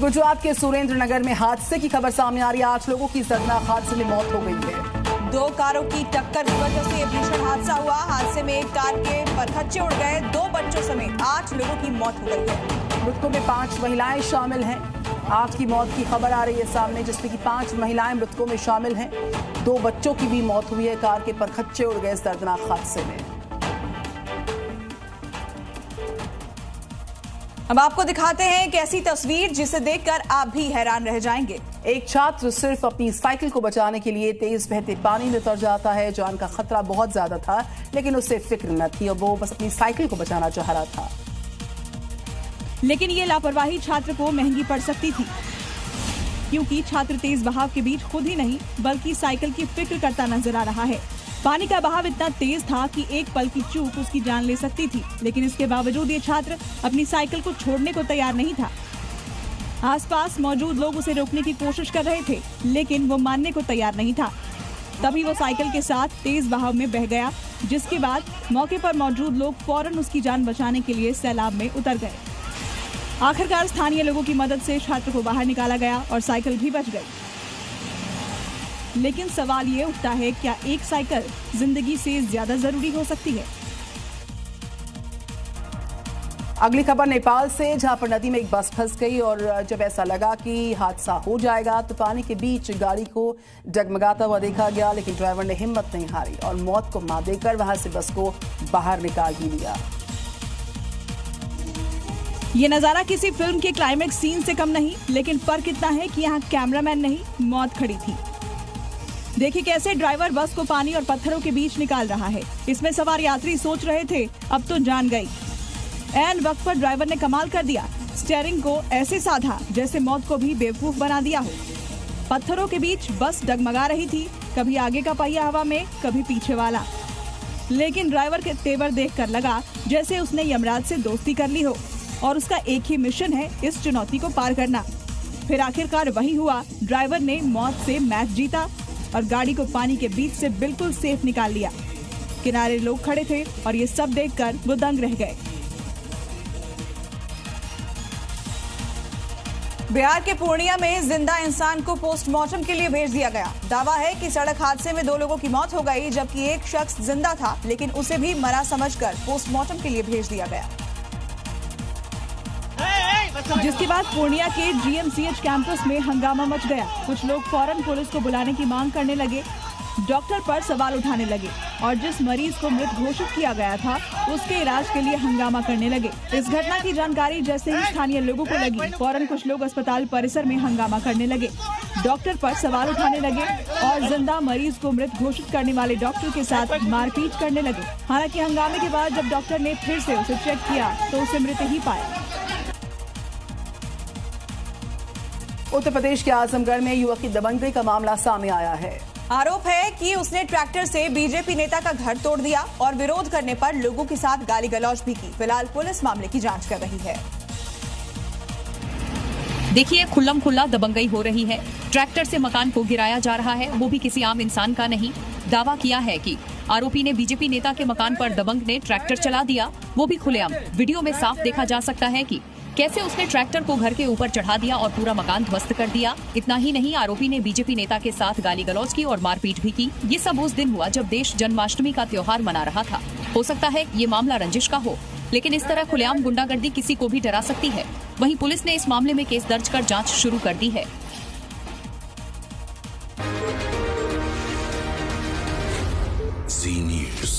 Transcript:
गुजरात के सुरेंद्र नगर में हादसे की खबर सामने आ रही है। 8 लोगों की दर्दनाक हादसे में मौत हो गई है। 2 कारों की टक्कर की वजह से यह भीषण हादसा हुआ। हादसे में एक कार के परखच्चे उड़ गए। 2 बच्चों समेत 8 लोगों की मौत हो गई है। मृतकों में 5 महिलाएं शामिल हैं। 8 की मौत की खबर आ रही है सामने, जिसमें कि 5 महिलाएं मृतकों में शामिल हैं। 2 बच्चों की भी मौत हुई है। कार के परखच्चे उड़ गए इस दर्दनाक हादसे में। अब आपको दिखाते हैं एक ऐसी तस्वीर जिसे देखकर आप भी हैरान रह जाएंगे। एक छात्र सिर्फ अपनी साइकिल को बचाने के लिए तेज बहते पानी में उतर जाता है। जान का खतरा बहुत ज्यादा था, लेकिन उसे फिक्र न थी और वो बस अपनी साइकिल को बचाना चाह रहा था। लेकिन ये लापरवाही छात्र को महंगी पड़ सकती थी, क्योंकि छात्र तेज बहाव के बीच खुद ही नहीं बल्कि साइकिल की फिक्र करता नजर आ रहा है। पानी का बहाव इतना तेज था कि एक पल की चूक उसकी जान ले सकती थी, लेकिन इसके बावजूद ये छात्र अपनी साइकिल को छोड़ने को तैयार नहीं था। आसपास मौजूद लोग उसे रोकने की कोशिश कर रहे थे, लेकिन वो मानने को तैयार नहीं था। तभी वो साइकिल के साथ तेज बहाव में बह गया, जिसके बाद मौके पर मौजूद लोग फौरन उसकी जान बचाने के लिए सैलाब में उतर गए। आखिरकार स्थानीय लोगों की मदद से छात्र को बाहर निकाला गया और साइकिल भी बच गई। लेकिन सवाल ये उठता है, क्या एक साइकिल जिंदगी से ज्यादा जरूरी हो सकती है? अगली खबर नेपाल से, जहां पर नदी में एक बस फंस गई और जब ऐसा लगा कि हादसा हो जाएगा तो पानी के बीच गाड़ी को डगमगाता हुआ देखा गया, लेकिन ड्राइवर ने हिम्मत नहीं हारी और मौत को मात देकर वहां से बस को बाहर निकाल ही लिया। ये नजारा किसी फिल्म के क्लाइमेक्स सीन से कम नहीं, लेकिन फर्क इतना है कि यहाँ कैमरामैन नहीं, मौत खड़ी थी। देखिए कैसे ड्राइवर बस को पानी और पत्थरों के बीच निकाल रहा है। इसमें सवार यात्री सोच रहे थे अब तो जान गई। ऐन वक्त पर ड्राइवर ने कमाल कर दिया, स्टीयरिंग को ऐसे साधा जैसे मौत को भी बेवकूफ बना दिया हो। पत्थरों के बीच बस डगमगा रही थी, कभी आगे का पहिया हवा में, कभी पीछे वाला। लेकिन ड्राइवर के तेवर देखकर लगा जैसे उसने यमराज से दोस्ती कर ली हो और उसका एक ही मिशन है, इस चुनौती को पार करना। फिर आखिरकार वही हुआ, ड्राइवर ने मौत से मैच जीता और गाड़ी को पानी के बीच से बिल्कुल सेफ निकाल लिया। किनारे लोग खड़े थे और ये सब देखकर वो दंग रह गए। बिहार के पूर्णिया में जिंदा इंसान को पोस्टमार्टम के लिए भेज दिया गया। दावा है कि सड़क हादसे में 2 लोगों की मौत हो गई, जबकि एक शख्स जिंदा था, लेकिन उसे भी मरा समझकर पोस्टमार्टम के लिए भेज दिया गया। जिसके बाद पूर्णिया के जीएमसीएच कैंपस में हंगामा मच गया। कुछ लोग फौरन पुलिस को बुलाने की मांग करने लगे, डॉक्टर पर सवाल उठाने लगे और जिस मरीज को मृत घोषित किया गया था उसके इलाज के लिए हंगामा करने लगे। इस घटना की जानकारी जैसे ही स्थानीय लोगों को लगी, फौरन कुछ लोग अस्पताल परिसर में हंगामा करने लगे, डॉक्टर पर सवाल उठाने लगे और जिंदा मरीज को मृत घोषित करने वाले डॉक्टर के साथ मारपीट करने लगे। हालांकि हंगामे के बाद जब डॉक्टर ने फिर से उसे चेक किया तो उसे मृत ही पाया। उत्तर प्रदेश के आजमगढ़ में युवक की दबंगई का मामला सामने आया है। आरोप है कि उसने ट्रैक्टर से बीजेपी नेता का घर तोड़ दिया और विरोध करने पर लोगों के साथ गाली गलौज भी की। फिलहाल पुलिस मामले की जांच कर रही है। देखिए खुल्लम खुल्ला दबंगई हो रही है। ट्रैक्टर से मकान को गिराया जा रहा है, वो भी किसी आम इंसान का नहीं। दावा किया है कि आरोपी ने बीजेपी नेता के मकान पर दबंग ने ट्रैक्टर चला दिया, वो भी खुलेआम। वीडियो में साफ देखा जा सकता है कि कैसे उसने ट्रैक्टर को घर के ऊपर चढ़ा दिया और पूरा मकान ध्वस्त कर दिया। इतना ही नहीं, आरोपी ने बीजेपी नेता के साथ गाली गलौज की और मारपीट भी की। ये सब उस दिन हुआ जब देश जन्माष्टमी का त्योहार मना रहा था। हो सकता है ये मामला रंजिश का हो, लेकिन इस तरह खुलेआम गुंडागर्दी किसी को भी डरा सकती है। वहीं पुलिस ने इस मामले में केस दर्ज कर जांच शुरू कर दी है। Zee News।